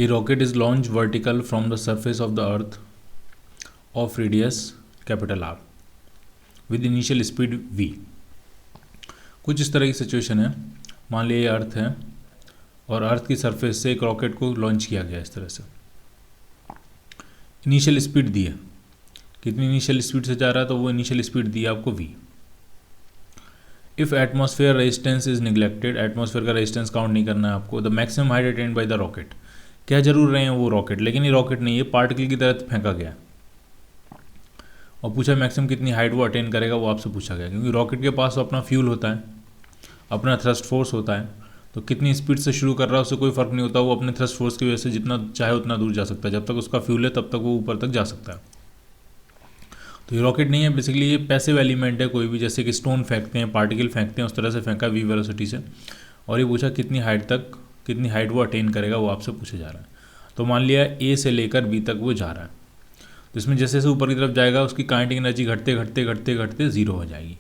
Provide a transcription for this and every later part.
A rocket is launched vertical from the surface of the earth of radius capital R with initial speed v। कुछ इस तरह की situation है। मान लिया ये अर्थ है और अर्थ की सरफेस से एक रॉकेट को लॉन्च किया गया इस तरह से। इनिशियल स्पीड दी है, कितनी इनिशियल स्पीड से जा रहा है, तो वो इनिशियल स्पीड दी है आपको v। If atmosphere resistance is neglected, atmosphere का रेजिस्टेंस काउंट नहीं करना है आपको। The maximum height attend by the rocket, क्या जरूर रहे हैं वो रॉकेट, लेकिन ये रॉकेट नहीं है, पार्टिकल की तरह फेंका गया और पूछा मैक्सिमम कितनी हाइट वो अटेन करेगा, वो आपसे पूछा गया। क्योंकि रॉकेट के पास अपना फ्यूल होता है, अपना थ्रस्ट फोर्स होता है, तो कितनी स्पीड से शुरू कर रहा है उससे कोई फ़र्क नहीं होता। वो अपने थ्रस्ट फोर्स की वजह से जितना चाहे उतना दूर जा सकता है, जब तक उसका फ्यूल है तब तक वो ऊपर तक जा सकता है। तो ये रॉकेट नहीं है, बेसिकली ये पैसिव एलिमेंट है कोई भी, जैसे कि स्टोन फेंकते हैं, पार्टिकल फेंकते हैं, उस तरह से फेंका v वेलोसिटी से। और ये पूछा कितनी हाइट वो अटेन करेगा, वो आपसे पूछा जा रहा है। तो मान लिया a से लेकर b तक वो जा रहा है, तो इसमें जैसे जैसे ऊपर की तरफ जाएगा उसकी काइनेटिक एनर्जी घटते घटते घटते घटते जीरो हो जाएगी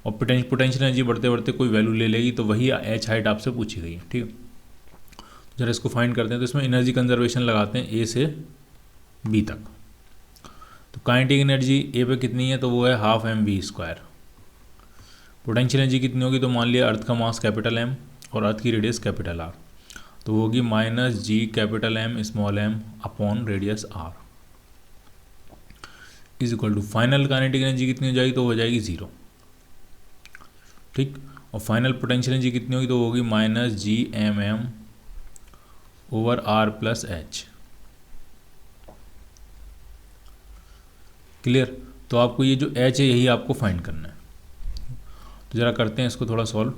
और पोटेंशियल एनर्जी बढ़ते बढ़ते कोई वैल्यू ले लेगी, तो वही h हाइट आपसे पूछी गई है। ठीक है, जरा इसको फाइंड करते हैं। तो इसमें एनर्जी कंजर्वेशन लगाते हैं a से b तक। तो काइनेटिक एनर्जी a पे कितनी है, तो वो है हाफ mv²। पोटेंशियल एनर्जी कितनी होगी, तो मान लिया अर्थ का मास कैपिटल M और अर्थ की रेडियस कैपिटल R, तो वो होगी -g capital M small m upon radius R is equal to final kinetic energy कितनी हो जाएगी, तो हो जाएगी 0। ठीक, और फाइनल पोटेंशियल एनर्जी कितनी होगी, तो होगी -gmm over R plus H। Clear. तो आपको ये जो H है यही आपको फाइंड करना है। तो ज़रा करते हैं इसको थोड़ा सॉल्व।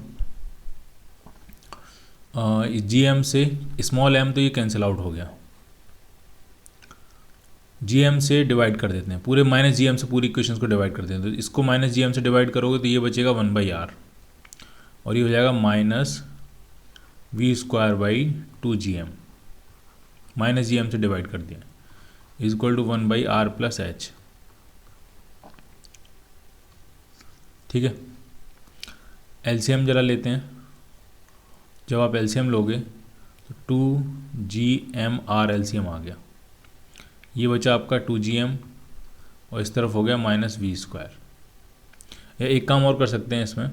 gm से स्मॉल m तो ये कैंसिल आउट हो गया, gm से डिवाइड कर देते हैं, पूरे -gm से पूरी इक्वेशन को डिवाइड कर देते हैं। तो इसको -gm से डिवाइड करोगे तो ये बचेगा 1/r और ये हो जाएगा -v²/2gm। -gm से डिवाइड कर दिया is equal to 1/r plus h। ठीक है, एलसीएम जरा लेते हैं। जब आप एलसीएम लोगे तो 2gmr एलसीएम आ गया, ये बचा आपका 2gm और इस तरफ हो गया -v²। या एक काम और कर सकते हैं इसमें,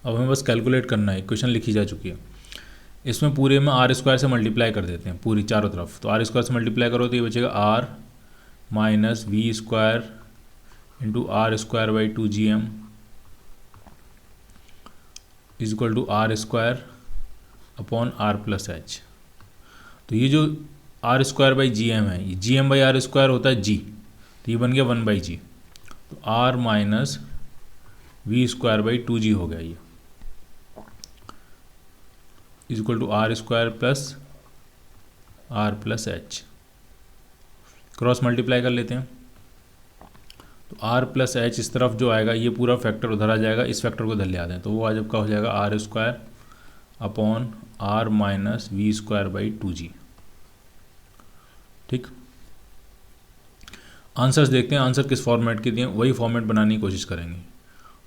अब हमें बस कैलकुलेट करना है, इक्वेशन लिखी जा चुकी है। इसमें पूरे में r² से मल्टीप्लाई कर देते हैं पूरी चारों तरफ। तो r² से मल्टीप्लाई करो तो ये बचेगा r -v² into r²/2gm is equal to r² upon r plus h। तो ये जो r²/gm है, ये gm/r² होता है g, तो ये बन गया 1/g। तो r -v²/2g हो गया, ये is equal to r² plus r plus h। Cross multiply कर लेते हैं तो r प्लस h इस तरफ जो आएगा ये पूरा फैक्टर उधर आ जाएगा, इस फैक्टर को इधर ले आते हैं तो वो आज आपका हो जाएगा r² अपॉन r -v²/2g। ठीक, आंसर्स देखते हैं, आंसर किस फॉर्मेट के दिए, वही फॉर्मेट बनाने की कोशिश करेंगे।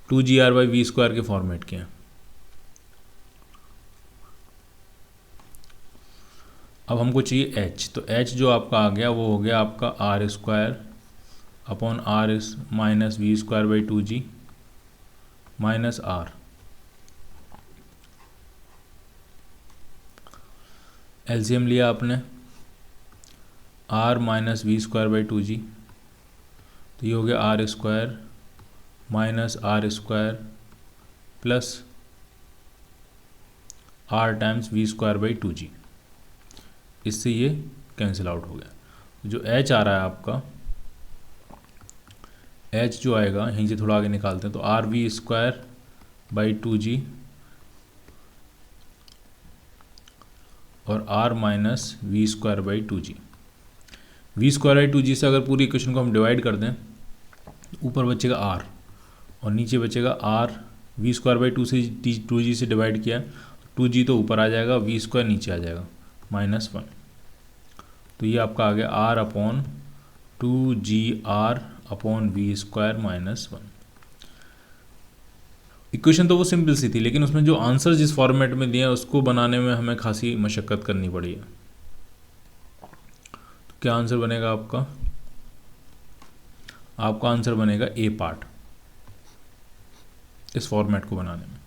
2gr/v² के फॉर्मेट के हैं। अब हमको चाहिए h, तो h जो आपका आ गया वो हो गया आपका r² upon r -v²/2g minus r। LCM लिया आपने, r -v²/2g, तो ये हो गया r² minus r² plus r times v²/2g। इससे ये कैंसिल आउट हो गया। जो h आ रहा है आपका, h जो आएगा यहीं से थोड़ा आगे निकालते हैं, तो rv²/2g और r -v²/2g। v²/2g से अगर पूरी इक्वेशन को हम डिवाइड कर दें तो ऊपर बचेगा r और नीचे बचेगा r। v²/2 से 2g से डिवाइड किया, 2g तो ऊपर आ जाएगा, v² नीचे आ जाएगा -1। तो ये आपका आ गया r upon 2gr upon v² -1। Equation तो वो सिंपल सी थी, लेकिन उसमें जो आंसर जिस फॉर्मेट में दिया उसको बनाने में हमें खासी मशक्क़त करनी पड़ी है। क्या आंसर बनेगा आपका? आपका आंसर बनेगा ए पार्ट, इस फॉर्मेट को बनाने में।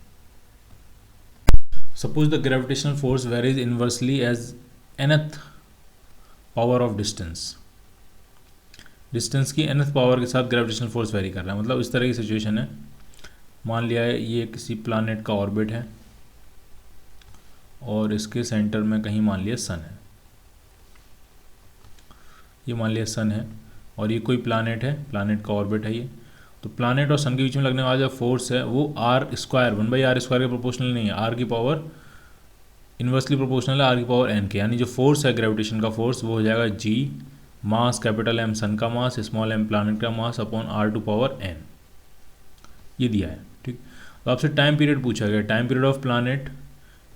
Suppose the gravitational force varies inversely as nth power of distance. Distance की nth पावर के साथ ग्रेविटेशनल फोर्स वेरी कर रहा है। मतलब इस तरह की सिचुएशन है, मान लिया है ये किसी प्लानेट का ऑर्बिट है और इसके सेंटर में कहीं मान लिया सन है, ये मान लिया सन है और ये कोई प्लानेट है, प्लानेट का ऑर्बिट है ये। तो प्लानेट और सन के बीच में लगने वाला जो फोर्स है वो आर स्क्वायर 1/r² के प्रोपोर्शनल नहीं है, आर की पावर इन्वर्सली प्रोपोर्शनल है आर की पावर n के। यानी जो फोर्स है ग्रेविटेशन का फोर्स वो हो जाएगा g मास कैपिटल M सन का मास, स्मॉल m प्लानेट का मास अपॉन r⁴n, ये दिया है। ठीक, तो आपसे टाइम पीरियड पूछा गया, time period of planet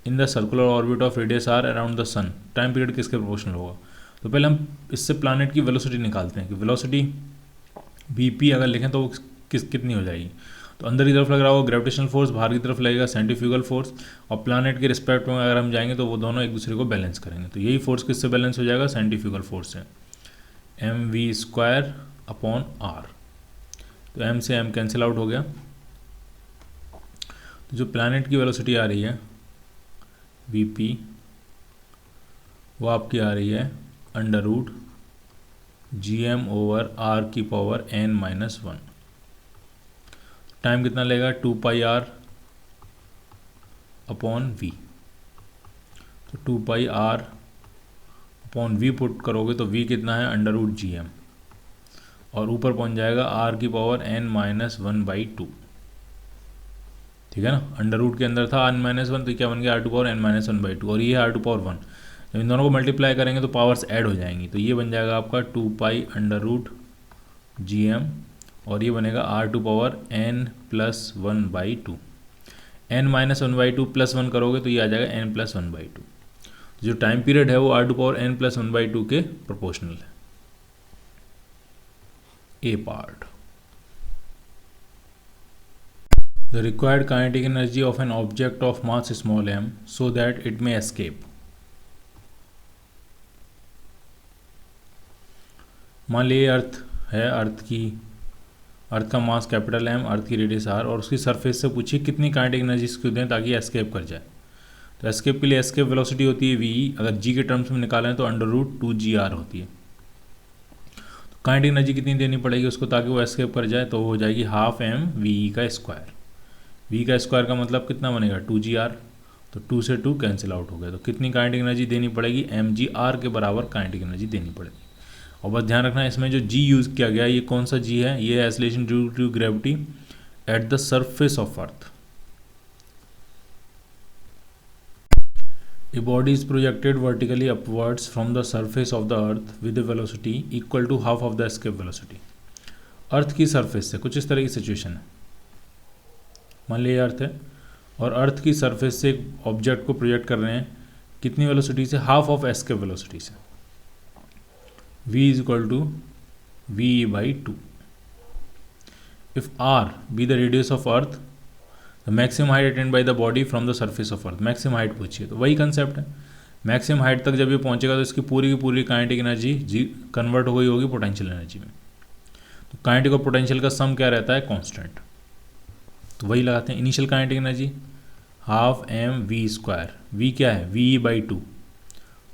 in the circular orbit of radius r around the sun, time period किसके प्रोपोर्शनल होगा? तो पहले हम इससे प्लानेट की वेलोसिटी निकालते हैं कि वेलोसिटी vp अगर लिखें तो वो कितनी हो जाएगी। तो अंदर की तरफ लग रहा होगा ग्रेविटेशनल फोर्स, बाहर की तरफ लगेगा सेंट्रीफ्यूगल फोर्स, और प्लानेट के रिस्पेक्ट में अगर हम जाएंगे तो वो दोनों एक दूसरे को बैलेंस करेंगे। तो यही फोर्स किससे बैलेंस हो जाएगा? सेंट्रीफ्यूगल फोर्स से, mv² अपॉन r। तो m से m कैंसिल आउट हो गया। तो जो प्लानेट की वेलोसिटी आ रही है vp वो आपकी आ रही है √gm/r⁴n-1। टाइम कितना लेगा? 2πr upon v। तो 2πr अपॉन v पुट करोगे तो v कितना है? √gm, और ऊपर पहुंच जाएगा r⁴n-1/2। ठीक है ना, अंडर रूट के अंदर था n-1 तो क्या बन गया? r⁴n-1/2, और ये है r⁴1। जब इन दोनों को मल्टीप्लाई करेंगे तो पावर्स ऐड हो जाएंगी, तो ये बन जाएगा आपका 2π√gm, और ये बनेगा r⁴n+1/2। n-1/2 +1 करोगे तो ये आ जाएगा n+1/2। जो टाइम पीरियड है वो r⁴n+1/2 के प्रोपोर्शनल है। A part. The required kinetic energy of an object of mass small m so that it may escape. मान लीजिए अर्थ है, अर्थ का मास कैपिटल M, अर्थ की रेडियस r, और उसकी सरफेस से पूछिए कितनी काइनेटिक एनर्जी इसको दें ताकि एस्केप कर जाए। तो एस्केप के लिए एस्केप वेलोसिटी होती है v, अगर g के टर्म्स में निकालें तो √2gr होती है। तो काइनेटिक एनर्जी कितनी देनी पड़ेगी उसको ताकि वो एस्केप कर जाए? तो वो हो जाएगी 12m v का स्क्वायर का मतलब कितना बनेगा? 2gr। तो 2 से 2 कैंसिल आउट हो गया। तो कितनी काइनेटिक एनर्जी देनी पड़ेगी? mgr के बराबर काइनेटिक एनर्जी देनी पड़ेगी। और बस ध्यान रखना इसमें जो g यूज़ किया गया ये कौन सा g है? ये acceleration due to gravity at the surface of earth. A body is projected vertically upwards from the surface of the earth with a velocity equal to half of the escape velocity। अर्थ की surface से कुछ इस तरह की situation है, मान लीजिए अर्थ है और अर्थ की सरफेस से एक ऑब्जेक्ट को प्रोजेक्ट कर रहे हैं, कितनी वेलोसिटी से? हाफ ऑफ एस्केप वेलोसिटी से। v is equal to ve/2। If r be the radius of earth, the maximum height attained by the body from the surface of earth। Maximum height पूछिए तो वही concept है, maximum height तक जब ये पहुंचेगा तो इसकी पूरी की पूरी काइनेटिक एनर्जी जी कन्वर्ट हो गई होगी पोटेंशियल एनर्जी में। तो काइनेटिक और पोटेंशियल का सम क्या रहता है? कांस्टेंट। तो वही लगाते हैं, initial kinetic energy 12mv², v क्या है? ve/2,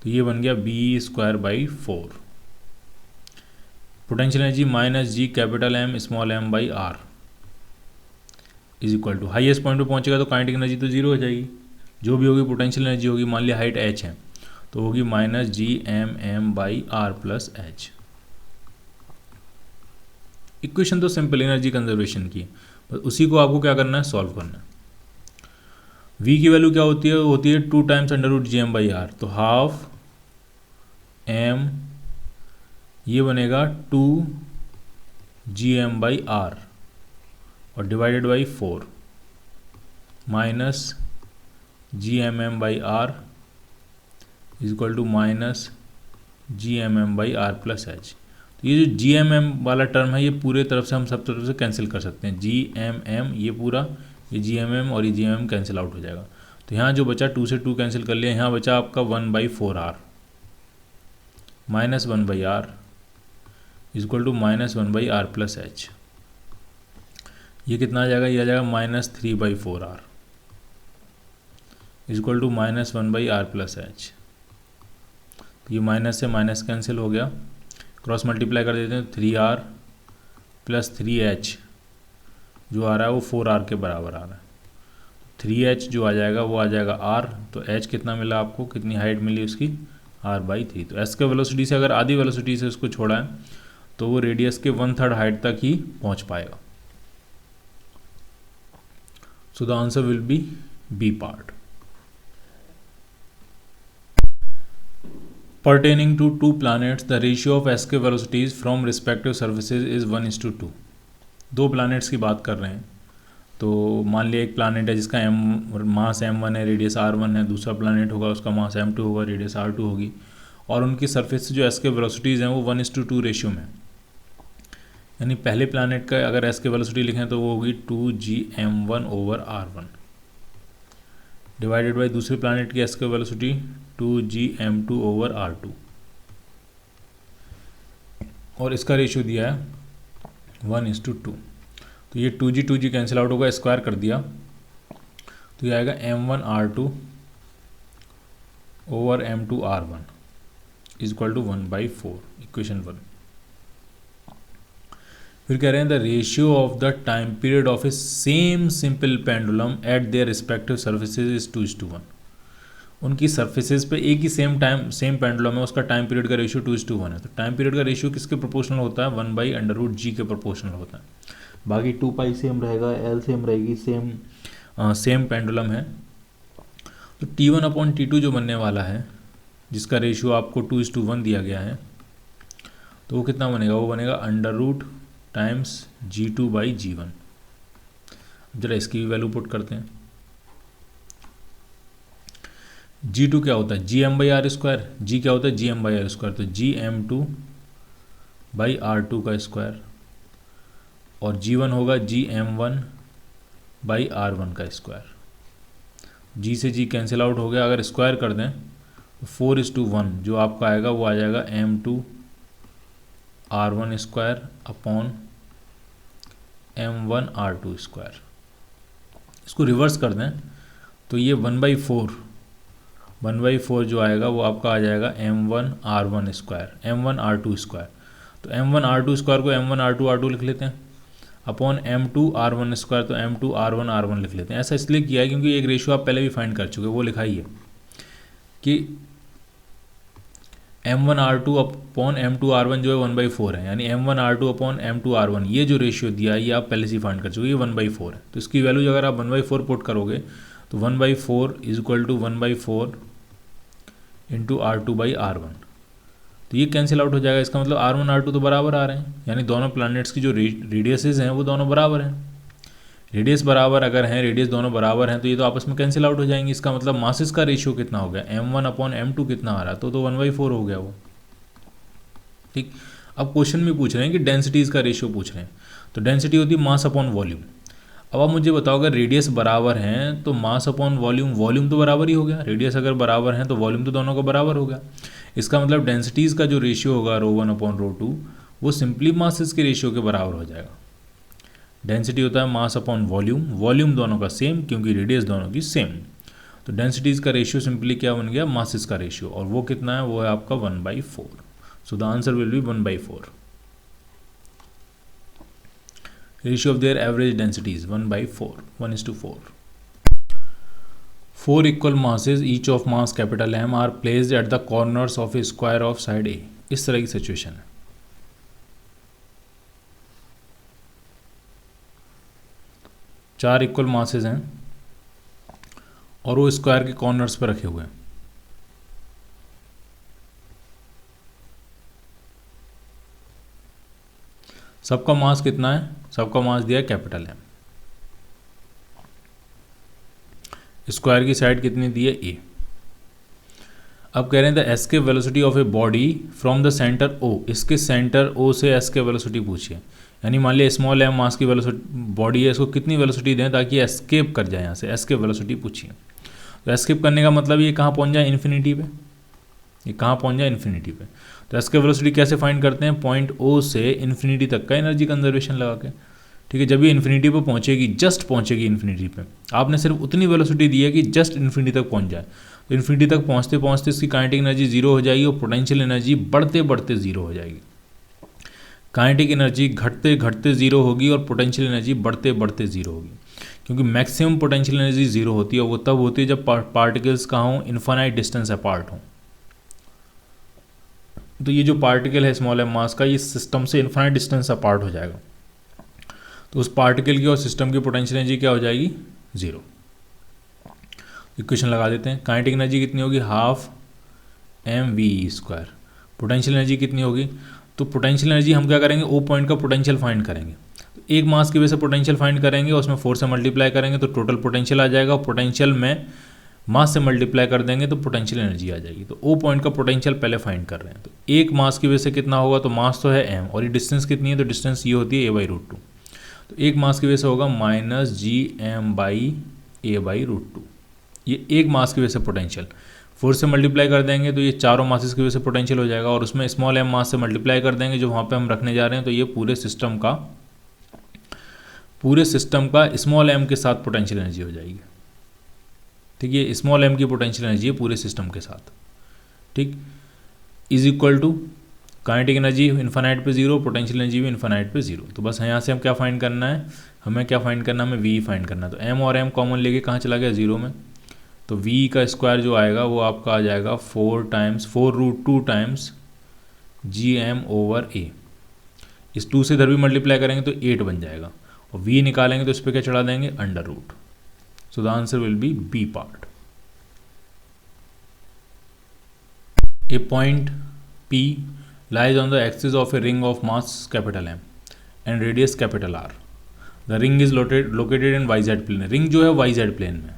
तो ये बन गया v²/4। Potential energy -g capital M small m/r is equal to, highest point पे पहुंचेगा तो काइनेटिक एनर्जी तो जीरो हो जाएगी, जो भी होगी पोटेंशियल एनर्जी होगी, मान लिया हाइट h है तो होगी -gmm/r+h। इक्वेशन तो सिंपल एनर्जी कंजर्वेशन की, बस उसी को आपको क्या करना है? सॉल्व करना है। v की वैल्यू क्या होती है? होती है 2 टाइम्स √gm/r, तो हाफ m, ये बनेगा 2gm/r और divided by 4 minus gmm/r is equal to -gmm/r+h। तो ये जो gmm वाला टर्म है ये पूरे तरफ से हम सब तरफ से कैंसिल कर सकते हैं, gmm ये पूरा, ये gmm और ये gmm कैंसिल आउट हो जाएगा। तो यहाँ जो बचा 2 से 2 कैंसिल कर लिया, यहाँ बचा आपका 1/4r। -1/r equal to -1/r plus h. ये कितना आ जाएगा, ये आ जाएगा -3/4r equal to -1/r plus h. ये माइनस से माइनस कैंसिल हो गया, क्रॉस मल्टीप्लाई कर देते हैं, 3r प्लस 3h जो आ रहा है वो 4r के बराबर आ रहा है। 3h जो आ जाएगा वो आ जाएगा r, तो h कितना मिला आपको, कितनी हाइट मिली उसकी, r/3। तो s के वेलोसिटी से अगर आधी वेलोसिटी से उसको छोड़ा है तो वो रेडियस के 1/3 हाइट तक ही पहुंच पाएगा। So the answer will be B part. Pertaining to two planets, the ratio of escape velocities from respective surfaces is 1:2। दो planets की बात कर रहे हैं, तो मान लिया एक planet है जिसका मास m1 है, रेडियस r1 है, दूसरा planet होगा उसका मास m2 होगा, रेडियस r2 होगी, और उनकी सरफेस से जो एस्केप वेलोसिटीज़ हैं वो 1:2 रेशियो में। यानी पहले planet का अगर एस्केप वेलोसिटी लिखें तो वो होगी 2gm1/r1 डिवाइडेड बाई दूसरे planet की एस्केप वेलोसिटी 2gm2/r2, और इसका रेशियो दिया है 1:2। तो ये 2g कैंसिल आउट होगा, स्क्वायर कर दिया तो ये आएगा m1r2/m2r1 इक्वल टू 1/4, इक्वेशन 1। फिर कह रहे हैं the ratio of the time period of A same simple pendulum eight their respective surfaces is 2:1। उनकी सर्फेसेज पे एक ही सेम पेंडुलम है, उसका टाइम पीरियड का रेशियो 2:1 है। तो टाइम पीरियड का रेशियो किसके प्रोपोर्शनल होता है, 1/√g के प्रोपोर्शनल होता है। बाकी 2π सेम रहेगा, l सेम रहेगी, सेम पेंडुलम है। तो T1/T2 जो बनने वाला है, जिसका रेशियो आपको 2:1 दिया गया है, तो वो कितना बनेगा, वो बनेगा √g2/g1। जरा इसकी भी वैल्यू पुट करते हैं। g2 क्या होता है, gm/r², g क्या होता है, gm/r², तो gm2/r2 का स्क्वायर, और g1 होगा gm1/r1 का स्क्वायर। g से g कैंसिल आउट हो गया, अगर स्क्वायर कर दें तो 4:1 जो आपका आएगा वो आ जाएगा m2r1 square upon m1r2 square. इसको रिवर्स कर दें तो ये 1/4 जो आएगा वो आपका आ जाएगा m1r1 स्क्वायर, m1r2 स्क्वायर। तो m1r2 स्क्वायर को m1r2 लिख लेते हैं अपॉन m2r1 स्क्वायर, तो m2r1 लिख लेते हैं। ऐसा इसलिए किया है क्योंकि एक रेशियो आप पहले भी फाइंड कर चुके, वो लिखा ही है कि m1r2 अपॉन m2r1 जो है 1/4 है, यानी m1r2 अपॉन m2r1 ये जो रेशियो दिया है ये आप पहले से फाइंड कर चुके, ये 1/4 है। तो इसकी वैल्यू अगर आप 1/4 पुट करोगे तो 1/4 इक्वल टू 1/4 इंटू r2/r1, तो ये कैंसिल आउट हो जाएगा। इसका मतलब r1 r2 तो बराबर आ रहे हैं, यानी दोनों प्लैनेट्स की जो रेडियसेस हैं वो दोनों बराबर हैं। रेडियस बराबर अगर हैं, रेडियस दोनों बराबर हैं, तो ये तो आपस में कैंसिल आउट हो जाएंगे। इसका मतलब मासेस का रेशियो कितना हो गया, m1/m2 कितना आ रहा है, तो 1/4 हो गया वो। ठीक, अब क्वेश्चन में पूछ रहे हैं कि डेंसिटीज़ का रेशियो पूछ रहे हैं, तो डेंसिटी होती है मास अपॉन वॉल्यूम। अब आप मुझे बताओ अगर रेडियस बराबर हैं तो मास अपॉन वॉल्यूम तो बराबर ही हो गया। रेडियस अगर बराबर हैं तो वॉल्यूम तो दोनों का बराबर हो गया। इसका मतलब डेंसिटीज़ का जो रेशियो होगा ρ1/ρ2 वो सिंपली मासेस के रेशियो के बराबर हो जाएगा। डेंसिटी होता है मास अपॉन वॉल्यूम दोनों का सेम क्योंकि रेडियस दोनों की सेम। तो डेंसिटीज़ का रेशियो सिंपली क्या बन गया, मासेस का रेशियो, और वो कितना है, वो है आपका 1/4। सो the answer will B 1/4। Ratio of their average densities 1/4, 1:4। 4 equal masses each of mass capital M are placed at the corners of a square of side A। इस तरह की सिचुएशन है। चार इक्वल मासेस हैं और वो स्क्वायर के corners पर रखे हुए हैं। सबका मास कितना है, सबका मास दिया है कैपिटल एम। स्क्वायर की साइड कितनी दी है, ए। अब कह रहे हैं the escape velocity of a body from the centre O. इसके सेंटर ओ से एस्केप वेलोसिटी पूछिए, यानी मान लिया स्मॉल एम मास की बॉडी है, इसको कितनी वेलोसिटी दें ताकि एस्केप कर जाए, यहाँ से एस्केप वेलोसिटी पूछिए। तो एस्केप करने का मतलब ये कहाँ पहुँच जाए, इन्फिनिटी पे। ये कहाँ पहुँच जाए, इन्फिनिटी पे। तो एस का वेलोसिटी कैसे फाइंड करते हैं, पॉइंट ओ से इन्फिनिटी तक का एनर्जी कंजर्वेशन लगा के। ठीक है, जब ये इन्फिनिटी पे पहुँचेगी, जस्ट पहुँचेगी इन्फिनिटी पे, आपने सिर्फ उतनी वेलोसिटी दी है कि जस्ट इन्फिनिटी तक पहुँच जाए, तो इन्फिनिटी तक पहुँचते पहुँचते इसकी काइनेटिक एनर्जी जीरो हो जाएगी और पोटेंशियल एनर्जी बढ़ते बढ़ते जीरो हो जाएगी। काइनेटिक एनर्जी घटते घटते जीरो होगी और पोटेंशियल एनर्जी बढ़ते बढ़ते जीरो होगी, क्योंकि मैक्सिमम पोटेंशियल एनर्जी जीरो होती है, वो तब होती है जब पार्टिकल्स कहाँ हों, इन्फानाइट डिस्टेंस अपार्ट हों। तो ये जो पार्टिकल है स्मॉल एम मास का, ये सिस्टम से इन्फानाइट डिस्टेंस अपार्ट हो जाएगा, तो उस पार्टिकल की और सिस्टम की पोटेंशियल एनर्जी क्या हो जाएगी, जीरो। इक्वेशन लगा देते हैं, काइनेटिक एनर्जी कितनी होगी, half M V square, potential energy कितनी होगी, तो पोटेंशियल एनर्जी हम क्या करेंगे, ओ पॉइंट का पोटेंशियल फाइंड करेंगे। तो एक मास की वजह से पोटेंशियल फाइंड करेंगे, उसमें 4 से मल्टीप्लाई करेंगे तो टोटल पोटेंशियल आ जाएगा, पोटेंशियल में मास से मल्टीप्लाई कर देंगे तो पोटेंशियल एनर्जी आ जाएगी। तो ओ पॉइंट का पोटेंशियल पहले फाइंड कर रहे हैं, तो एक मास की वजह से कितना होगा, तो मास तो है एम और ये डिस्टेंस कितनी है, तो डिस्टेंस ये होती है a/√2, तो एक मास की वजह से होगा -gm/a/√2, ये एक मास की वजह से पोटेंशियल। 4 से मल्टीप्लाई कर देंगे तो ये चारों मासेस की वजह से पोटेंशियल हो जाएगा, और उसमें स्मॉल एम मास से मल्टीप्लाई कर देंगे जो वहाँ पे हम रखने जा रहे हैं, तो ये पूरे सिस्टम का स्मॉल एम के साथ पोटेंशियल एनर्जी हो जाएगी। ठीक है, स्मॉल एम की पोटेंशियल एनर्जी है पूरे सिस्टम के साथ। ठीक, is equal to kinetic energy infinite पे जीरो, पोटेंशियल एनर्जी भी इन्फानाइट पे जीरो। तो बस यहाँ से हम क्या फाइंड करना है, हमें वी फाइंड करना है। तो एम और एम कॉमन लेके कहाँ चला गया, जीरो में, तो v का स्क्वायर जो आएगा वो आपका आ जाएगा 4√2 टाइम्स gm/a। इस 2 से इधर भी मल्टीप्लाई करेंगे तो 8 बन जाएगा, और v निकालेंगे तो इस पर क्या चढ़ा देंगे, under root. So the answer will be B part. A point P lies on the axis of a ring of mass capital M and radius capital R. The ring is located in YZ plane। Ring जो है YZ plane में,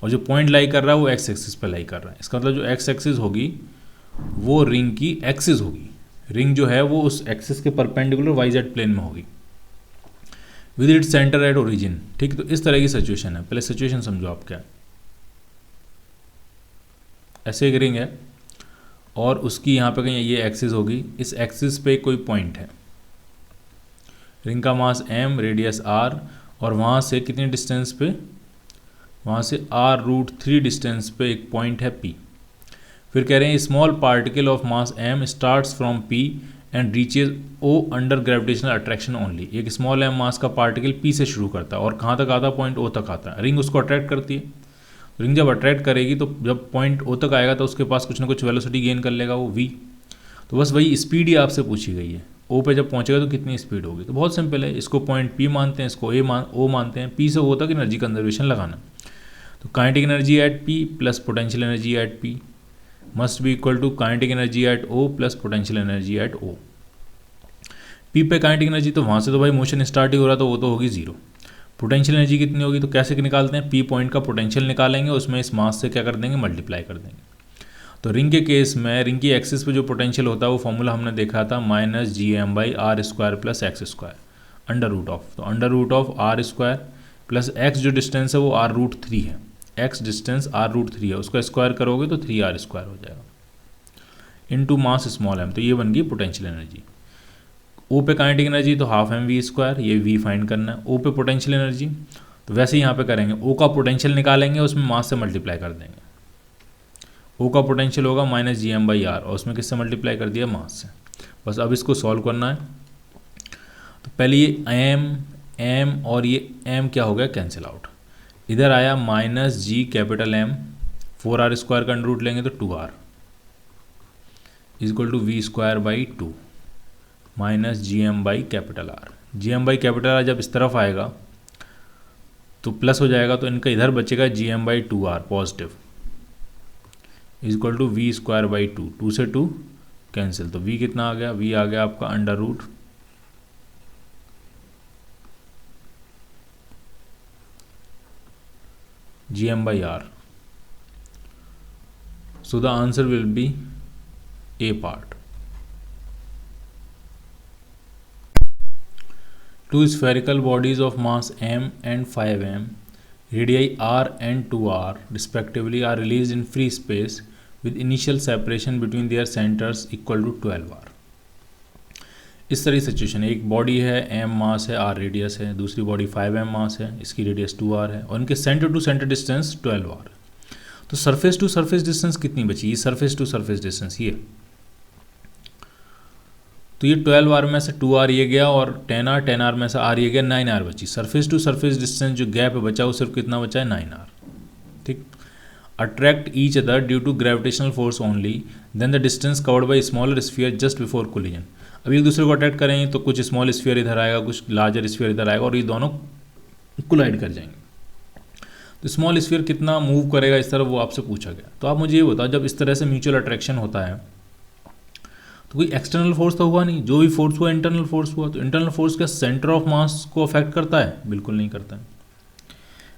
और जो point लाई कर रहा है वो x axis पे लाई कर रहा है। इसका मतलब जो एक्स एक्सिस होगी वो रिंग की एक्सिस होगी, रिंग जो है वो उस एक्सिस के परपेंडिकुलर वाईजेड प्लेन में होगी, with it centre at origin. ठीक, तो इस तरह की सिचुएशन है। पहले सिचुएशन समझो आप क्या, ऐसे एक रिंग है और उसकी यहाँ पे कहीं ये एक्सिस होगी, इस एक्सिस पे कोई पॉइंट है, रिंग का मास m, रेडियस r, और वहाँ से कितनी डिस्टेंस पे, वहाँ से r√3 डिस्टेंस पे एक पॉइंट है P। फिर कह रहे हैं small particle of mass m starts from P and reaches O under gravitational attraction only. एक स्मॉल m मास का पार्टिकल P से शुरू करता है और कहाँ तक आता है, पॉइंट O तक आता है। रिंग उसको अट्रैक्ट करती है, रिंग जब अट्रैक्ट करेगी तो जब पॉइंट O तक आएगा तो उसके पास कुछ ना कुछ वेलोसिटी गेन कर लेगा, वो v। तो बस वही स्पीड ही आपसे पूछी गई है, O पे जब पहुँचेगा तो कितनी स्पीड होगी। तो बहुत सिंपल है, इसको पॉइंट P मानते हैं, इसको O मानते हैं, P से O तक एनर्जी कंजर्वेशन लगाना। तो kinetic energy at P plus potential energy at P must be equal to kinetic energy at O plus potential energy at O। P पे काइनेटिक एनर्जी, तो वहाँ से तो भाई मोशन स्टार्ट ही हो रहा, तो वो तो होगी जीरो। पोटेंशियल एनर्जी कितनी होगी, तो कैसे निकालते हैं, P पॉइंट का पोटेंशियल निकालेंगे, उसमें इस मास से क्या कर देंगे, मल्टीप्लाई कर देंगे। तो रिंग के केस में रिंग की एक्सिस पे जो पोटेंशियल होता है वो फॉर्मूला हमने देखा था, -gm/r² plus x² under root of, तो under root of r² plus x जो डिस्टेंस है वो r√3 है, x डिस्टेंस r√3 है, उसका स्क्वायर करोगे तो 3r² हो जाएगा, इनटू मास स्मॉल m। तो ये बन गई पोटेंशियल एनर्जी। O पे काइनेटिक एनर्जी तो हाफ mv², ये v फाइंड करना है। O पे पोटेंशियल एनर्जी तो वैसे ही यहाँ पे करेंगे, O का पोटेंशियल निकालेंगे, उसमें मास से मल्टीप्लाई कर देंगे। O का पोटेंशियल होगा -gm/r और उसमें किससे मल्टीप्लाई कर दिया, मास से। बस अब इसको सॉल्व करना है। तो पहले ये m और ये m क्या हो गया, कैंसिल आउट। इधर आया -g कैपिटल M, 4r² का अंडर रूट लेंगे तो 2r equal to v²/2 -gm/R। gm/R जब इस तरफ आएगा तो प्लस हो जाएगा, तो इनका इधर बचेगा gm/2r positive equal to v²/2, 2 से 2 कैंसिल, तो v कितना आ गया, v आ गया आपका under root gm/R। So the answer will be A part. Two spherical bodies of mass m and 5m, radii r and 2r respectively, are released in free space with initial separation between their centres equal to 12 R. इस तरह की situation है, एक body है, m मास है, r radius है, दूसरी body 5m मास है, इसकी रेडियस 2r है, और इनके centre to centre distance 12r। तो सरफेस टू सरफेस डिस्टेंस कितनी बची? ये सरफेस टू सरफेस डिस्टेंस ये, तो ये 12r में से 2r ये गया, और 10r में से r ये गया, 9r बची। सरफेस टू सरफेस डिस्टेंस जो गैप है बचा वो सिर्फ कितना बचा है? 9r। ठीक। Attract each other due to gravitational force only, then the distance covered by smaller sphere just before collision. अब एक दूसरे को अट्रैक्ट करेंगे तो कुछ स्मॉल स्फीयर इधर आएगा, कुछ लार्जर स्फीयर इधर आएगा, और ये दोनों कोलाइड कर जाएंगे। तो स्मॉल स्फीयर कितना मूव करेगा इस तरफ, वो आपसे पूछा गया। तो आप मुझे ये बताओ, जब इस तरह से म्यूचुअल अट्रैक्शन होता है तो कोई एक्सटर्नल फोर्स तो हुआ नहीं, जो भी फोर्स हुआ इंटरनल फोर्स हुआ। तो इंटरनल फोर्स का सेंटर ऑफ मास को अफेक्ट करता है? बिल्कुल नहीं करता है।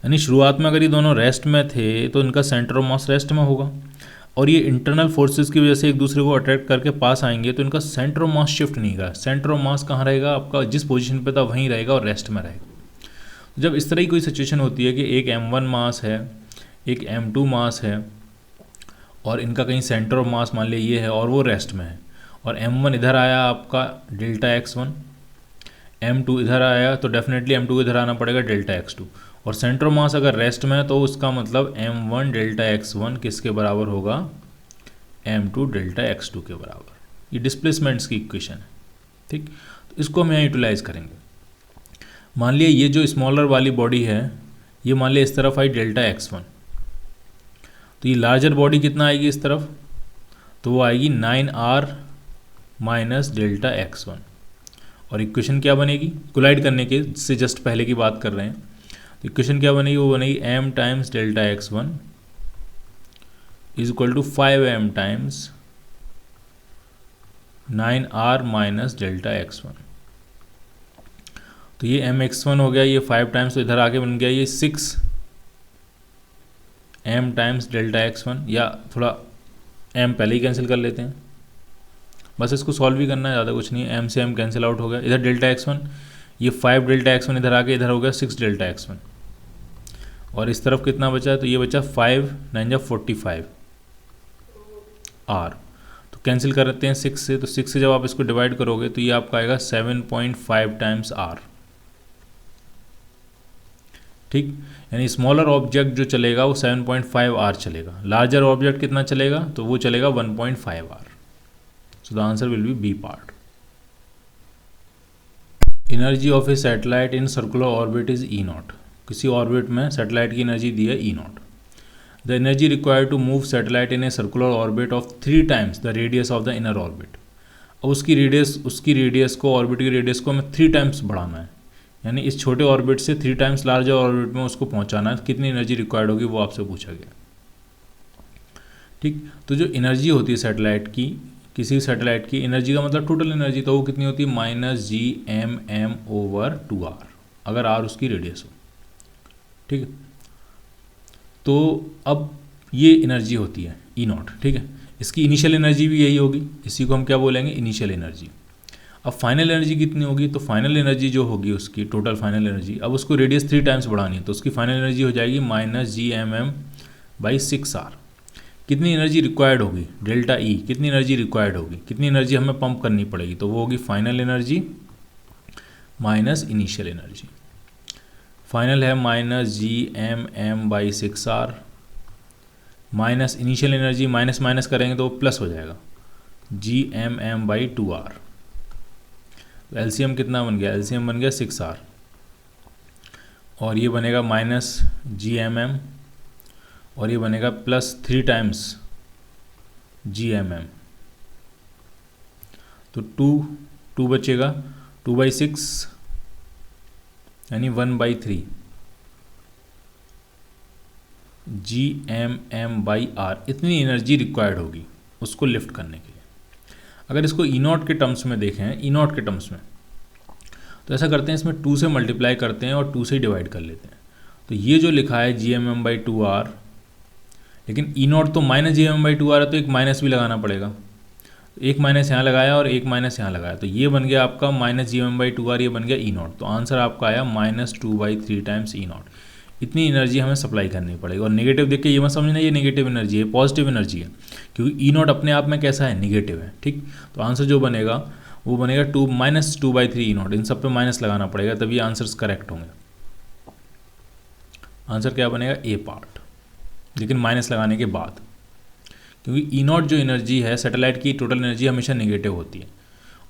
यानी शुरुआत में अगर ये दोनों रेस्ट में थे तो इनका सेंटर ऑफ मास रेस्ट में होगा, और ये इंटरनल फोर्सेस की वजह से एक दूसरे को अट्रैक्ट करके पास आएंगे तो इनका सेंटर ऑफ मास शिफ्ट नहीं होगा। सेंटर ऑफ मास कहाँ रहेगा? आपका जिस पोजीशन पे था वहीं रहेगा और रेस्ट में रहेगा। तो जब इस तरह की कोई सिचुएशन होती है कि एक m1 मास है, एक m2 मास है, और इनका कहीं सेंटर ऑफ मास मान लिया ये है और वो रेस्ट में है, और m1 इधर आया आपका डेल्टा x1, m2 इधर आया तो डेफिनेटली m2 इधर आना पड़ेगा डेल्टा x2, और सेंटर ऑफ मास अगर रेस्ट में है तो उसका मतलब m1 डेल्टा x1 किसके बराबर होगा? m2 डेल्टा x2 के बराबर। ये डिस्प्लेसमेंट्स की इक्वेशन है। ठीक, तो इसको हम यहाँ यूटिलाइज करेंगे। मान लिया ये जो स्मॉलर वाली बॉडी है ये मान लिया इस तरफ आई डेल्टा x1, तो ये लार्जर बॉडी कितना आएगी इस तरफ? तो वो आएगी 9r माइनस डेल्टा x1, और इक्वेशन क्या बनेगी? कोलाइड करने के से जस्ट पहले की बात कर रहे हैं। तो इक्वेशन क्या बनेगी? वो बनेगी m times delta x1 is equal to 5m times 9r minus delta x1। तो ये mx1 हो गया, ये 5 टाइम्स, तो इधर आके बन गया ये 6m टाइम्स डेल्टा x1, या थोड़ा m पहले ही कैंसिल कर लेते हैं, बस इसको सॉल्व भी करना है, ज़्यादा कुछ नहीं है। m से m कैंसिल आउट हो गया, इधर डेल्टा x1, ये 5 डेल्टा x1 इधर आके इधर हो गया 6 डेल्टा x1, और इस तरफ कितना बचा है? तो ये बचा 5 9 जा 45 r, तो कैंसिल करते हैं 6 से, तो 6 से जब आप इसको डिवाइड करोगे तो ये आपका आएगा 7.5 टाइम्स r। ठीक, यानी स्मॉलर ऑब्जेक्ट जो चलेगा वो 7.5 r चलेगा, लार्जर ऑब्जेक्ट कितना चलेगा? तो वो चलेगा 1.5 r। So the answer will be B part. Energy of a satellite in circular orbit is E0। किसी ऑर्बिट में सैटेलाइट की एनर्जी दी है E0। The energy required to move satellite in a circular orbit of 3 times the radius of the inner orbit. अब उसकी radius को, orbit की radius को हमें 3 टाइम्स बढ़ाना है, यानी इस छोटे ऑर्बिट से 3 टाइम्स लार्जर ऑर्बिट में उसको पहुंचाना है। कितनी एनर्जी रिक्वायर्ड होगी वो आपसे पूछा गया। ठीक, तो जो एनर्जी होती है सैटेलाइट की, किसी सैटेलाइट की एनर्जी का मतलब टोटल एनर्जी, तो वो कितनी होती है? -gmm/2r, अगर r उसकी रेडियस हो। ठीक है, तो अब ये एनर्जी होती है E0। ठीक है, इसकी इनिशियल एनर्जी भी यही होगी, इसी को हम क्या बोलेंगे? Initial energy. अब फाइनल एनर्जी कितनी होगी? तो फाइनल एनर्जी जो होगी उसकी टोटल फाइनल एनर्जी, अब उसको रेडियस 3 टाइम्स बढ़ानी है, तो उसकी फाइनल एनर्जी हो जाएगी -gmm/6r। कितनी एनर्जी रिक्वायर्ड होगी? डेल्टा ई, कितनी एनर्जी रिक्वायर्ड होगी, कितनी एनर्जी हमें पंप करनी पड़ेगी? तो वो होगी final energy minus initial energy. Final है -gmm/6r minus initial energy, minus minus करेंगे तो प्लस हो जाएगा gmm/2r। तो एलसीएम कितना बन गया? एलसीएम बन गया 6r, और ये बनेगा -gmm, और ये बनेगा +3 टाइम्स gmm, तो 2 बचेगा, 2/6 यानी 1/3 gmm/r। इतनी एनर्जी रिक्वायर्ड होगी उसको लिफ्ट करने के लिए। अगर इसको E0 के टर्म्स में देखें, E0 के टर्म्स में, तो ऐसा करते हैं, इसमें 2 से मल्टीप्लाई करते हैं और 2 से डिवाइड कर लेते हैं। तो ये जो लिखा है gmm/2r, लेकिन E0 तो -gmm/2r है, तो एक माइनस भी लगाना पड़ेगा। एक माइनस यहाँ लगाया और एक माइनस यहाँ लगाया, तो ये बन गया आपका -gmm/2r, ये बन गया E0। तो आंसर आपका आया -2/3 टाइम्स E0। इतनी एनर्जी हमें सप्लाई करनी पड़ेगी। और नेगेटिव देख के ये मत समझना ये नेगेटिव एनर्जी है, पॉजिटिव एनर्जी है, क्योंकि ई नॉट अपने आप में कैसा है, निगेटिव है। ठीक, तो आंसर जो बनेगा वो बनेगा -2/3 ई नॉट। इन सब पे माइनस लगाना पड़ेगा तभी आंसर्स करेक्ट होंगे। आंसर क्या बनेगा, ए पार्ट, लेकिन माइनस लगाने के बाद, क्योंकि ई नॉट जो एनर्जी है, सैटेलाइट की टोटल एनर्जी हमेशा नेगेटिव होती है,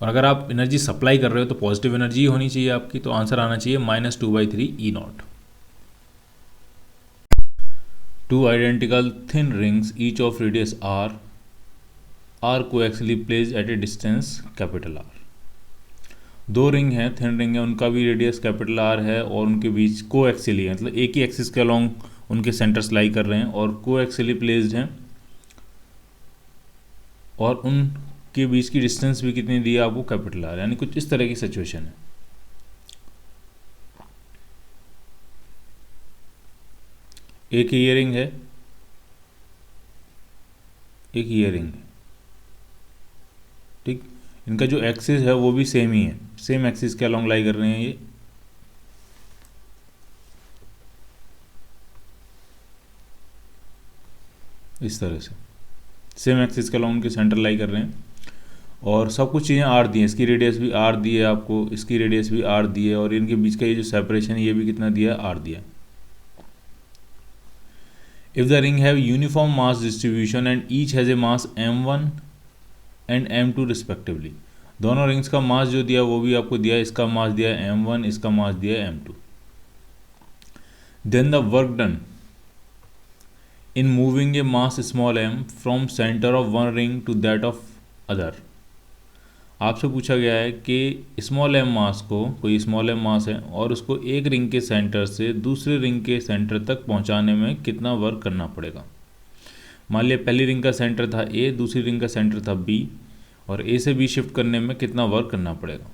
और अगर आप एनर्जी सप्लाई कर रहे हो तो पॉजिटिव एनर्जी होनी चाहिए आपकी। तो आंसर आना चाहिए -2/3 ई not. Two identical thin rings, each of radius r, are coaxially placed at a distance capital R। दो रिंग हैं, थिन रिंग है, उनका भी रेडियस कैपिटल आर है और उनके बीच कोएक्सियली मतलब एक ही एक्सिस के अलोंग उनके सेंटर्स लाई कर रहे हैं और कोएक्सियली प्लेस्ड हैं, और उनके बीच की डिस्टेंस भी कितनी दी है आपको, कैपिटल आर। यानी कुछ इस तरह की सिचुएशन है। एक ईयरिंग है, एक ईयरिंग है, ठीक, इनका जो एक्सिस है वो भी सेम ही है, सेम एक्सिस के अलोंग लाई कर रहे हैं ये। इस तरह से सेम एक्सिस के अलोंग के सेंटर लाई कर रहे हैं, और सब कुछ चीज़ें आर दी है, इसकी रेडियस भी आर दी है आपको, इसकी रेडियस भी आर दी है, और इनके बीच का ये जो सेपरेशन है ये भी कितना दिया है, आर दिया है। If the ring have uniform mass distribution and each has a mass m1 and m2 respectively, दोनों रिंग्स का मास जो दिया वो भी आपको दिया है, इसका मास दिया है m1, इसका मास दिया है m2। Then the work done in moving a mass small m from center of one ring to that of other, आपसे पूछा गया है कि स्मॉल एम मास को, कोई स्मॉल एम मास है और उसको एक रिंग के सेंटर से दूसरे रिंग के सेंटर तक पहुंचाने में कितना वर्क करना पड़ेगा। मान लिया पहली रिंग का सेंटर था ए, दूसरी रिंग का सेंटर था बी, और ए से बी शिफ्ट करने में कितना वर्क करना पड़ेगा।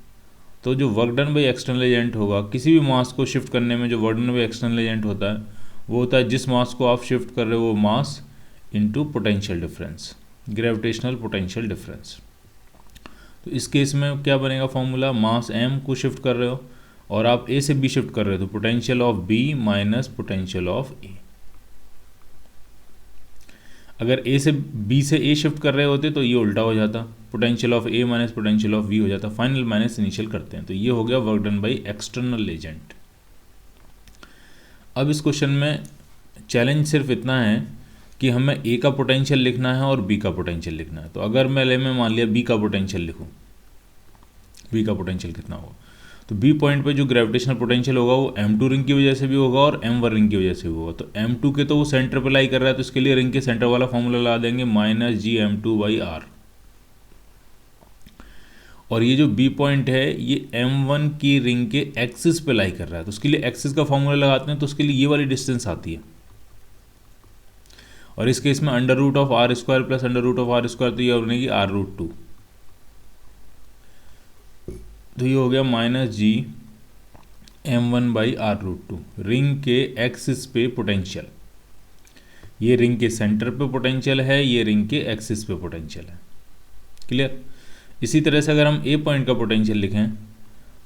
तो जो work done by external agent होगा, किसी भी मास को शिफ्ट करने में जो work done by external agent होता है वो होता है जिस मास को आप शिफ्ट कर रहे हो वो mass into potential difference, gravitational potential difference. तो इस केस में क्या बनेगा फॉर्मूला, मास m को शिफ्ट कर रहे हो और आप a से b शिफ्ट कर रहे हो, तो potential of b minus potential of a। अगर a से b से a शिफ्ट कर रहे होते तो ये उल्टा हो जाता, potential of a minus potential of v हो जाता। फाइनल माइनस इनिशियल करते हैं, तो ये हो गया work done by external agent. अब इस क्वेश्चन में चैलेंज सिर्फ इतना है कि हमें ए का पोटेंशियल लिखना है और बी का पोटेंशियल लिखना है। तो अगर मैं मान लिया बी का पोटेंशियल लिखूं, बी का पोटेंशियल कितना होगा, तो बी पॉइंट पे जो ग्रेविटेशनल पोटेंशियल होगा वो m2 रिंग की वजह से भी होगा और m1 रिंग की वजह से भी होगा। तो m2 के तो वो सेंटर पे लाई कर रहा है, तो इसके लिए रिंग के सेंटर वाला फॉर्मूला लगा देंगे -gm2/r। और ये जो बी पॉइंट है ये m1 की रिंग के एक्सिस पे लाई कर रहा है, तो उसके लिए एक्सिस का फॉर्मूला लगाते हैं, तो उसके लिए ये वाली डिस्टेंस आती है। और इस केस में √r² प्लस √r², तो ये बनेगी r√2। तो ये हो गया -gm1/r√2। रिंग के एक्सिस पे पोटेंशियल, ये रिंग के सेंटर पे पोटेंशियल है, ये रिंग के एक्सिस पे पोटेंशियल है। क्लियर। इसी तरह से अगर हम ए पॉइंट का पोटेंशियल लिखें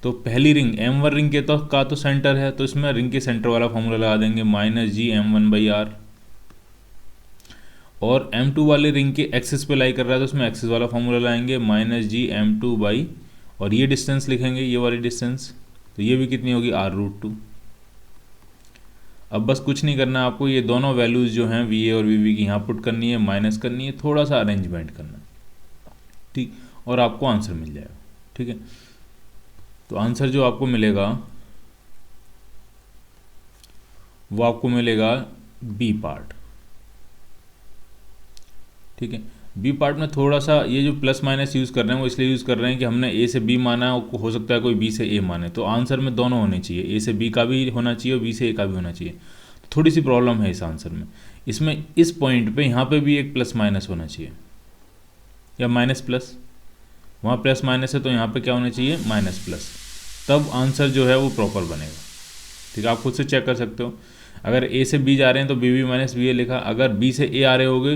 तो पहली रिंग m1 रिंग के तो सेंटर है, तो इसमें रिंग के सेंटर वाला फॉर्मूला लगा देंगे -gm1/r। और m2 वाले रिंग के एक्सिस पे लाई कर रहा है तो उसमें एक्सिस वाला फॉर्मूला लाएंगे -gm2/, और ये डिस्टेंस लिखेंगे, ये वाली डिस्टेंस, तो ये भी कितनी होगी, r√2। अब बस कुछ नहीं करना आपको, ये दोनों वैल्यूज़ जो हैं va और vb की यहाँ पुट करनी है, माइनस करनी है, थोड़ा सा अरेंजमेंट करना है, ठीक, और आपको आंसर मिल जाएगा। ठीक है, तो आंसर जो आपको मिलेगा वो आपको मिलेगा बी पार्ट। ठीक है, बी पार्ट में थोड़ा सा ये जो प्लस माइनस यूज़ कर रहे हैं वो इसलिए यूज़ कर रहे हैं कि हमने ए से बी माना है, हो सकता है कोई बी से ए माने, तो आंसर में दोनों होने चाहिए, ए से बी का भी होना चाहिए और बी से ए का भी होना चाहिए। तो थोड़ी सी प्रॉब्लम है इस आंसर में, इसमें इस पॉइंट पे यहाँ पे भी एक प्लस माइनस होना चाहिए या माइनस प्लस, वहाँ प्लस माइनस है तो यहाँ पे क्या होना चाहिए, माइनस प्लस, तब आंसर जो है वो प्रॉपर बनेगा। ठीक है, आप खुद से चेक कर सकते हो। अगर ए से बी जा रहे हैं तो बी बी माइनस बी ए लिखा, अगर बी से ए आ रहे होगे,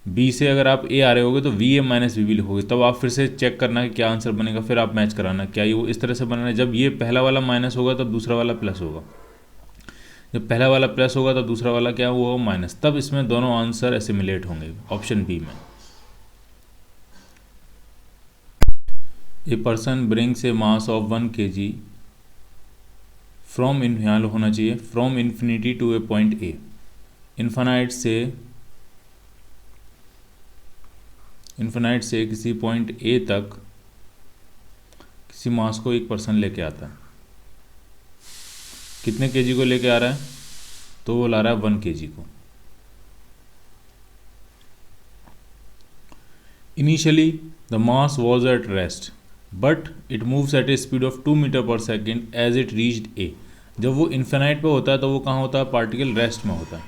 बी से अगर आप ए आ रहे होगे तो V A minus V B लिखोगे, तब आप फिर से चेक करना कि क्या आंसर बनेगा, फिर आप मैच कराना क्या ये वो इस तरह से बनाना है। जब ये पहला वाला माइनस होगा तब दूसरा वाला प्लस होगा, जब पहला वाला प्लस होगा तो दूसरा वाला क्या हुआ माइनस, तब इसमें दोनों आंसर एसिमिलेट होंगे ऑप्शन बी में। A person brings a mass of 1 kg from यहाँ होना चाहिए from infinity to a point A. Infinite से किसी पॉइंट ए तक किसी मास को एक पर्सन लेके आता है। कितने केजी को लेके आ रहा है, तो वो ला रहा है 1 kg को। Initially the mass was at rest but it moves at a speed of 2 metre per second as it reached A. जब वो इन्फिनाइट पे होता है तो वो कहाँ होता है, पार्टिकल रेस्ट में होता है।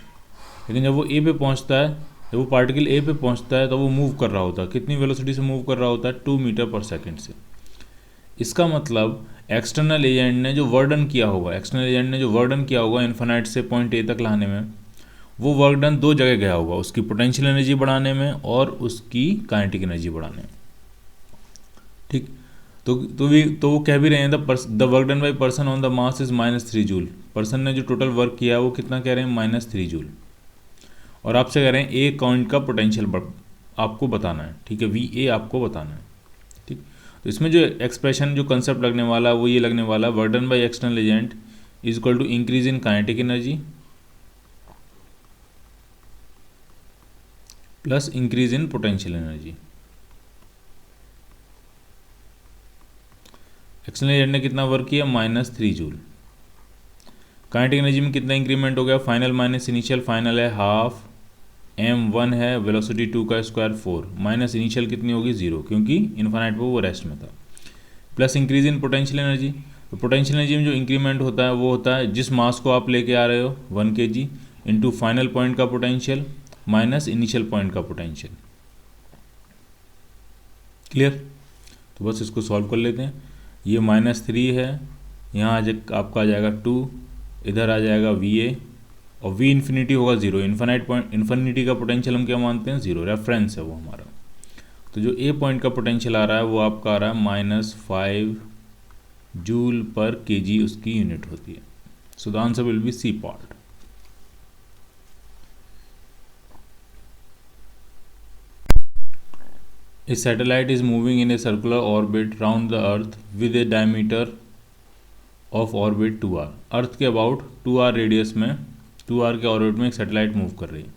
लेकिन जब वो ए पे पहुँचता है, जब वो पार्टिकल ए पे पहुँचता है तो वो मूव कर रहा होता है। कितनी वेलोसिटी से मूव कर रहा होता है, 2 मीटर पर सेकेंड से। इसका मतलब एक्सटर्नल एजेंट ने जो वर्डन किया होगा इन्फिनाइट से पॉइंट ए तक लाने में, वो वर्क डन दो जगह गया होगा, उसकी पोटेंशियल एनर्जी बढ़ाने में और उसकी काइनेटिक एनर्जी बढ़ाने में। ठीक, तो वो कह भी रहे हैं the work done by person on the mass is -3 joule. Person ने जो टोटल वर्क किया है वो कितना कह रहे हैं, -3 जूल। और आपसे कह रहे हैं ए पॉइंट का पोटेंशियल आपको बताना है। ठीक है, वी ए आपको बताना है। ठीक, तो इसमें जो एक्सप्रेशन जो कंसेप्ट लगने वाला है वो ये लगने वाला, work done by external agent is equal to increase in kinetic energy plus increase in potential energy. External agent ने कितना वर्क किया, -3 जूल। काइनेटिक एनर्जी में कितना इंक्रीमेंट हो गया, फाइनल माइनस इनिशियल, फाइनल है हाफ m1 है, वेलोसिटी 2 का स्क्वायर 4, माइनस इनिशियल कितनी होगी 0 क्योंकि इन्फिनाइट पे वो रेस्ट में था, plus increase in potential energy. तो पोटेंशियल एनर्जी में जो इंक्रीमेंट होता है वो होता है जिस मास को आप लेके आ रहे हो 1 kg इंटू फाइनल पॉइंट का पोटेंशियल माइनस इनिशियल पॉइंट का पोटेंशियल। क्लियर, तो बस इसको सॉल्व कर लेते हैं। ये -3 है, यहाँ आपका आ जाएगा 2, इधर आ जाएगा VA और V इन्फिनिटी होगा 0। इन्फिनिटी का पोटेंशियल हम क्या मानते हैं, 0, रेफरेंस है वो हमारा। तो जो A पॉइंट का पोटेंशियल आ रहा है वो आपका आ रहा है -5 जूल पर kg उसकी यूनिट होती है। सो the answer will B C part. A satellite is moving in a circular orbit round the earth with a diameter of orbit 2r। अर्थ के अबाउट 2r रेडियस में 2r के ऑर्बिट में एक satellite move कर रही है।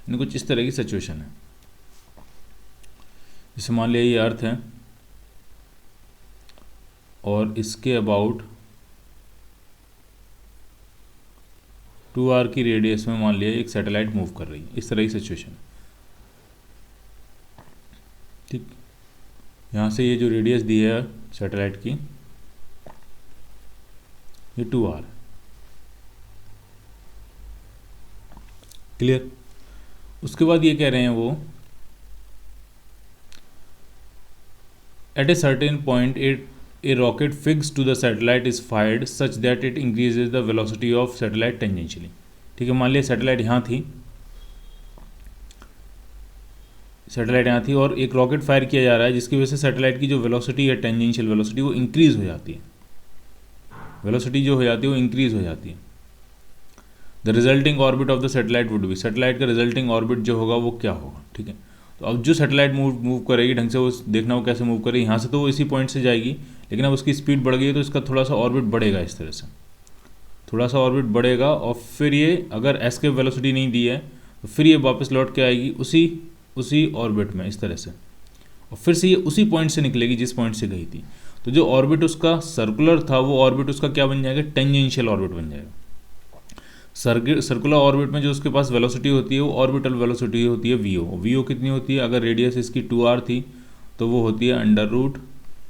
इन कुछ इस तरह की सिचुएशन है, जैसे मान लिया ये अर्थ है और इसके अबाउट 2r की रेडियस में मान लिया एक सैटेलाइट मूव कर रही है। इस तरह की सिचुएशन। ठीक, यहाँ से ये जो रेडियस दी है सैटेलाइट की ये 2r। क्लियर, उसके बाद ये कह रहे हैं वो at a certain point a rocket fix to the satellite is fired such that it increases the velocity of satellite tangentially. ठीक है, मान लिया सैटेलाइट यहाँ थी और एक रॉकेट फायर किया जा रहा है जिसकी वजह से सैटेलाइट की जो वेलोसिटी है टेंजेंशियल वेलोसिटी वो इंक्रीज हो जाती है। वेलोसिटी जो हो जाती है वो इंक्रीज हो जाती है। The resulting orbit of the satellite would be, satellite का रिजल्टिंग ऑर्बिट जो होगा वो क्या होगा। ठीक है, तो अब जो सैटेलाइट मूव करेगी ढंग से वो देखना वो कैसे मूव करेगी। यहाँ से तो वो इसी पॉइंट से जाएगी, लेकिन अब उसकी स्पीड बढ़ गई है तो इसका थोड़ा सा ऑर्बिट बढ़ेगा। इस तरह से थोड़ा सा ऑर्बिट बढ़ेगा और फिर ये अगर एस्केप वेलोसिटी नहीं दी है तो फिर ये वापस लौट के आएगी उसी ऑर्बिट में इस तरह से, और फिर से ये उसी पॉइंट से निकलेगी जिस पॉइंट से गई थी। तो जो ऑर्बिट उसका सर्कुलर था वो ऑर्बिट उसका क्या बन जाएगा, टेंजेंशियल ऑर्बिट बन जाएगा। सर्कुलर ऑर्बिट में जो उसके पास वेलोसिटी होती है वो ऑर्बिटल वेलोसिटी होती है वीओ कितनी होती है, अगर रेडियस इसकी 2r थी तो वो होती है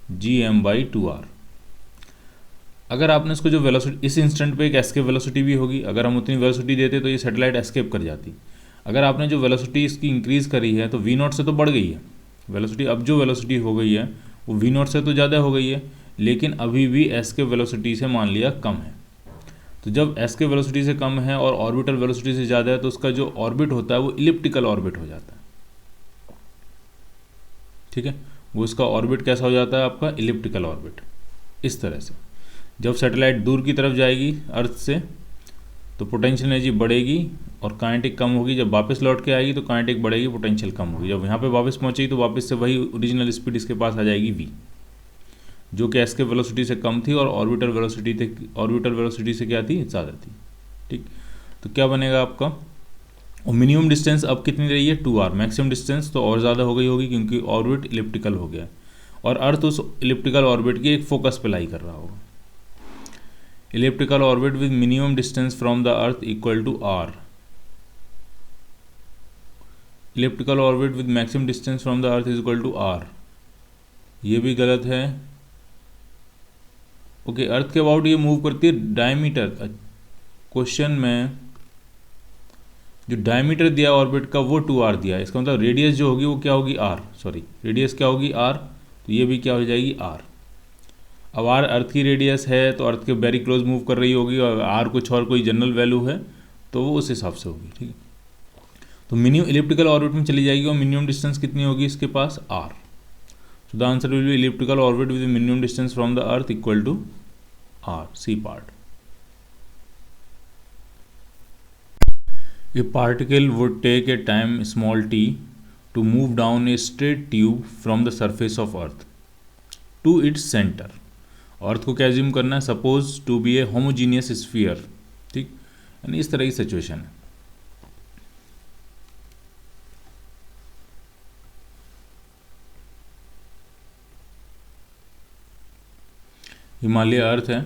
√gm/2r। अगर आपने इसको जो वेलोसिटी इस इंस्टेंट पे एक एस्केप वेलोसिटी भी होगी, अगर हम उतनी वेलोसिटी देते तो ये सैटेलाइट एस्केप कर जाती। अगर आपने जो वेलोसिटी इसकी इंक्रीज करी है तो v0 से तो बढ़ गई है वेलोसिटी, अब जो वेलोसिटी हो गई है वो v0 से तो ज़्यादा हो गई है, लेकिन अभी भी एस्केप वेलोसिटी से मान लिया कम है। तो जब एस्केप वेलोसिटी से कम है और ऑर्बिटल वेलोसिटी से ज़्यादा है तो उसका जो ऑर्बिट होता है वो इलिप्टिकल ऑर्बिट हो जाता है। ठीक है, वो इसका ऑर्बिट कैसा हो जाता है आपका, इलिप्टिकल ऑर्बिट। इस तरह से जब सैटेलाइट दूर की तरफ जाएगी अर्थ से तो पोटेंशियल एनर्जी बढ़ेगी और काइनेटिक कम होगी। जब वापस लौट के आएगी तो काइनेटिक बढ़ेगी, पोटेंशियल कम होगी। जब यहाँ पे वापस पहुँचेगी तो वापस से वही ओरिजिनल स्पीड इसके पास आ जाएगी v, जो कि एस्केप वेलोसिटी से कम थी और ऑर्बिटल वेलोसिटी से क्या थी, ज़्यादा थी। ठीक, तो क्या बनेगा आपका, और मिनिमम डिस्टेंस अब कितनी रही है 2r, मैक्सिमम डिस्टेंस तो और ज़्यादा हो गई होगी क्योंकि ऑर्बिट इलिप्टिकल हो गया और अर्थ उस इलिप्टिकल ऑर्बिट की एक फोकस पे लाई कर रहा होगा। Elliptical orbit with minimum distance from the earth equal to r, elliptical orbit with maximum distance from the earth is equal to r, ये भी गलत है। ओके, अर्थ के अबाउट ये मूव करती है डायमीटर। क्वेश्चन में जो डायमीटर दिया ऑर्बिट का वो 2r दिया है, इसका मतलब रेडियस जो होगी वो क्या होगी r, सॉरी रेडियस क्या होगी r, तो ये भी क्या हो जाएगी r। अब r अर्थ की रेडियस है तो अर्थ के वेरी क्लोज मूव कर रही होगी और r कुछ और कोई जनरल वैल्यू है तो वो उस हिसाब से होगी। ठीक है, तो मिनिमम इलिप्टिकल ऑर्बिट में चली जाएगी और मिनिमम डिस्टेंस कितनी होगी इसके पास r। So the answer will be elliptical orbit with minimum distance from the earth equal to r, C part. A particle would take a time small t to move down a straight tube from the surface of Earth to its center। Earth को क्या assume करना है, suppose to be a homogeneous sphere. ठीक, यानी इस तरह की situation है। ये मान लिया अर्थ है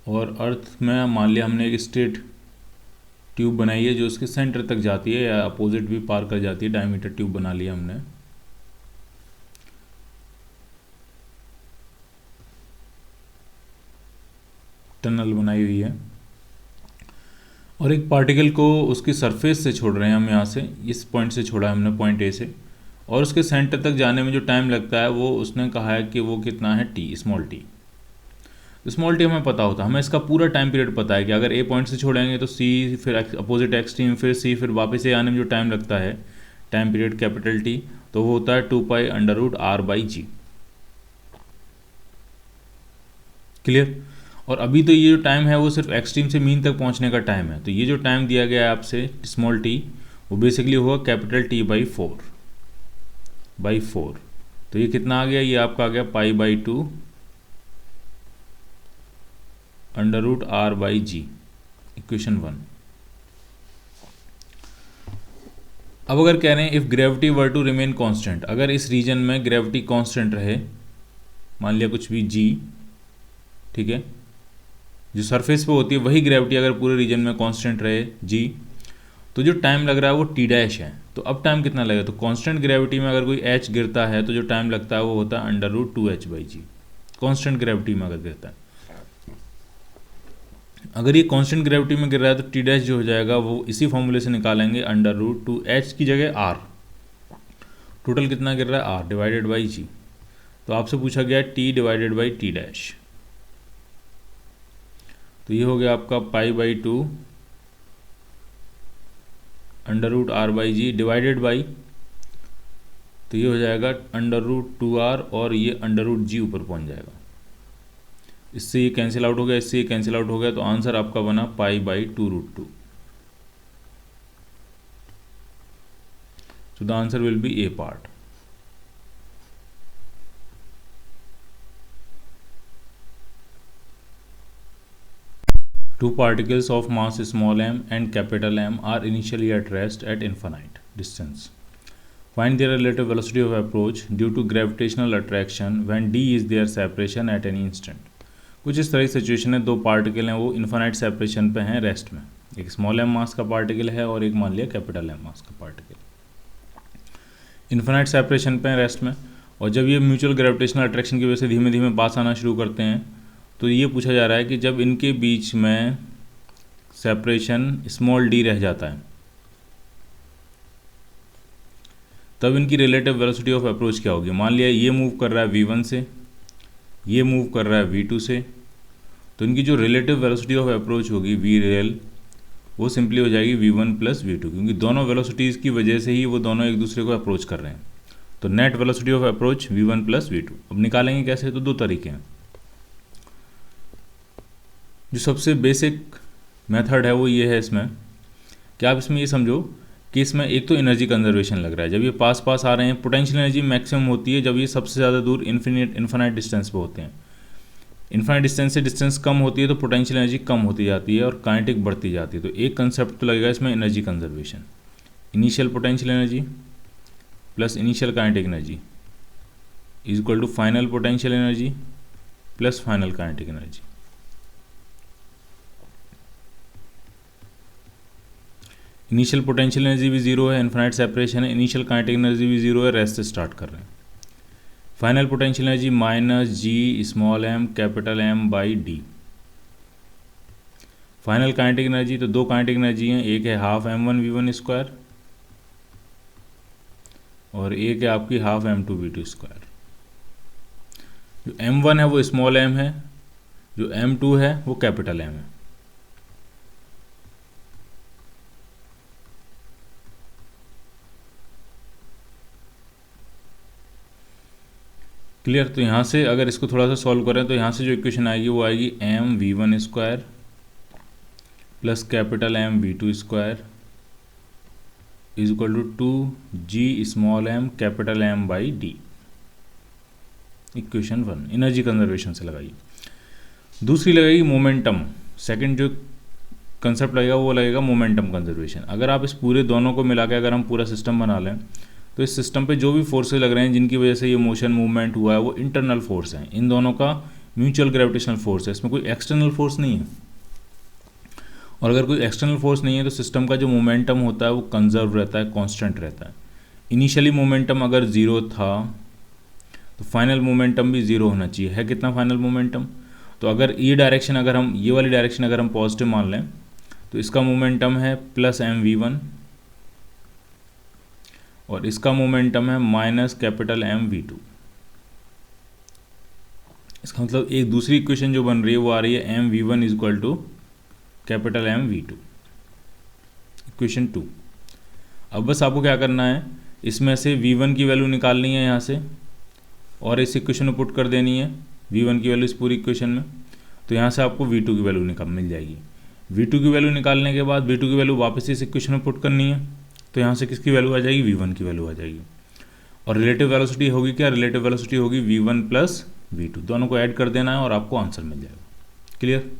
और अर्थ में मान लिया हमने एक स्ट्रेट ट्यूब बनाई है जो उसके सेंटर तक जाती है या अपोजिट भी पार कर जाती है, डायमीटर ट्यूब बना लिया हमने। टनल बनाई हुई है और एक पार्टिकल को उसकी सरफेस से छोड़ रहे हैं हम, यहाँ से इस पॉइंट से छोड़ा है हमने, पॉइंट ए से, और उसके सेंटर तक जाने में जो टाइम लगता है वो उसने कहा है कि वो कितना है T, small T. Small T हमें पता होता है, हमें इसका पूरा टाइम पीरियड पता है कि अगर ए पॉइंट से छोड़ेंगे तो सी, फिर अपोजिट एक्सट्रीम, फिर सी, फिर वापस से आने में जो टाइम लगता है टाइम पीरियड कैपिटल टी, तो वो होता है 2π√r/g। क्लियर। और अभी तो ये जो टाइम है वो सिर्फ एक्सट्रीम से मीन तक पहुंचने का टाइम है, तो ये जो टाइम दिया गया है आपसे स्मॉल टी वो बेसिकली होगा कैपिटल T/4। तो ये कितना आ गया, ये आपका आ गया π/2 √r/g, इक्वेशन 1। अब अगर कह रहे हैं if gravity were to remain constant, अगर इस रीजन में ग्रेविटी कांस्टेंट रहे, मान लिया कुछ भी g, ठीक है, जो सरफेस पे होती है वही ग्रेविटी अगर पूरे रीजन में कांस्टेंट रहे g, तो जो टाइम लग रहा है वो t' है। तो अब टाइम कितना लगेगा, तो कांस्टेंट ग्रेविटी में अगर कोई h गिरता है तो जो टाइम लगता है वो होता है √2h/g, कांस्टेंट ग्रेविटी में अगर गिरता है। अगर ये कांस्टेंट ग्रेविटी में गिर रहा है तो t' जो हो जाएगा वो इसी फॉर्मूले से निकालेंगे, √2h की जगह r, टोटल कितना गिर रहा है r डिवाइडेड बाई g। तो आपसे पूछा गया t डिवाइडेड बाई t', तो ये हो गया आपका π/2 √r/g डिवाइडेड बाई, तो ये हो जाएगा √2r और ये √g ऊपर पहुंच जाएगा। इससे ये कैंसिल आउट हो गया, इससे ये कैंसिल आउट हो गया, तो आंसर आपका बना π/2√2। So the answer will be A part. Two particles of mass small m and capital M are initially at rest at infinite distance. Find their relative velocity of approach due to gravitational attraction when d is their separation at any instant. कुछ इस तरह की situation है, दो particle हैं वो infinite separation पे हैं, रेस्ट में। एक स्मॉल एम मास का पार्टिकल है और एक मान लिया कैपिटल एम मास का पार्टिकल। इन्फानाइट सेपरेशन पे हैं, रेस्ट में, और जब ये म्यूचुअल ग्रेविटेशनल अट्रैक्शन की वजह से धीमे धीमे पास आना शुरू करते हैं, तो ये पूछा जा रहा है कि जब इनके बीच में सेपरेशन स्मॉल डी रह जाता है तब इनकी रिलेटिव वेलोसिटी ऑफ अप्रोच क्या होगी। मान लिया ये मूव कर रहा है v1 से, ये मूव कर रहा है v2 से, तो इनकी जो रिलेटिव वेलोसिटी ऑफ अप्रोच होगी v रियल, वो सिंपली हो जाएगी v1 प्लस v2, क्योंकि दोनों वेलोसिटीज़ की वजह से ही वो दोनों एक दूसरे को अप्रोच कर रहे हैं। तो net velocity of approach v1 plus v2। अब निकालेंगे कैसे, तो दो तरीके हैं। जो सबसे बेसिक मेथड है वो ये है इसमें कि आप इसमें ये समझो कि इसमें एक तो एनर्जी कंजर्वेशन लग रहा है। जब ये पास पास आ रहे हैं, पोटेंशियल एनर्जी मैक्सिमम होती है जब ये सबसे ज़्यादा दूर इन्फिनाइट डिस्टेंस पे होते हैं। इन्फिनाइट डिस्टेंस से डिस्टेंस कम होती है तो पोटेंशियल एनर्जी कम होती जाती है और काइनेटिक बढ़ती जाती है। तो एक कंसेप्ट तो लगेगा इसमें energy conservation, initial potential energy plus initial kinetic energy is equal to final potential energy plus final kinetic energy. Initial potential energy भी जीरो है, इन्फिनाइट सेपरेशन है, इनिशियल काइनेटिक एनर्जी भी जीरो है, रेस्ट से start कर रहे हैं। Final potential energy minus G small m capital M by D. Final kinetic energy, तो दो काइनेटिक एनर्जी हैं, एक है हाफ m1v1 स्क्वायर और एक है आपकी हाफ m2v2 स्क्वायर। जो m1 है वो स्मॉल m है, जो m2 है वो कैपिटल m है। क्लियर। तो यहाँ से अगर इसको थोड़ा सा सॉल्व करें तो यहाँ से जो इक्वेशन आएगी वो आएगी m(v1) square plus capital m(v2) square is equal to 2g small m capital m by D. Equation 1 energy conservation से लगाइए। दूसरी लगेगी मोमेंटम। सेकंड जो कंसेप्ट लगेगा वो लगेगा मोमेंटम कंजर्वेशन। अगर आप इस पूरे दोनों को मिला के अगर हम पूरा सिस्टम बना लें तो इस सिस्टम पे जो भी फोर्सेज लग रहे हैं जिनकी वजह से ये मोशन मूवमेंट हुआ है वो इंटरनल फोर्स हैं। इन दोनों का म्यूचुअल ग्रेविटेशनल फोर्स है, इसमें कोई एक्सटर्नल फोर्स नहीं है। और अगर कोई एक्सटर्नल फोर्स नहीं है तो सिस्टम का जो मोमेंटम होता है वो कंजर्व रहता है, कांस्टेंट रहता है। इनिशियली मोमेंटम अगर ज़ीरो था तो फाइनल मोमेंटम भी ज़ीरो होना चाहिए। है कितना फाइनल मोमेंटम? तो अगर ये डायरेक्शन अगर हम ये वाली डायरेक्शन अगर हम पॉजिटिव मान लें तो इसका मोमेंटम है प्लस mv1 और इसका मोमेंटम है माइनस कैपिटल mv2। इसका मतलब एक दूसरी इक्वेशन जो बन रही है वो आ रही है mv1 is equal to capital mv2, equation 2। अब बस आपको क्या करना है, इसमें से v1 की वैल्यू निकालनी है यहाँ से और इस इक्वेशन में पुट कर देनी है v1 की वैल्यू इस पूरी इक्वेशन में। तो यहाँ से आपको v2 की वैल्यू मिल जाएगी। v2 की वैल्यू निकालने के बाद v2 की वैल्यू वापस इस इक्वेशन में पुट करनी है। तो यहाँ से किसकी वैल्यू आ जाएगी? v1 की वैल्यू आ जाएगी। और रिलेटिव वेलोसिटी होगी क्या? रिलेटिव वेलोसिटी होगी v1 प्लस v2, दोनों को ऐड कर देना है और आपको आंसर मिल जाएगा। क्लियर?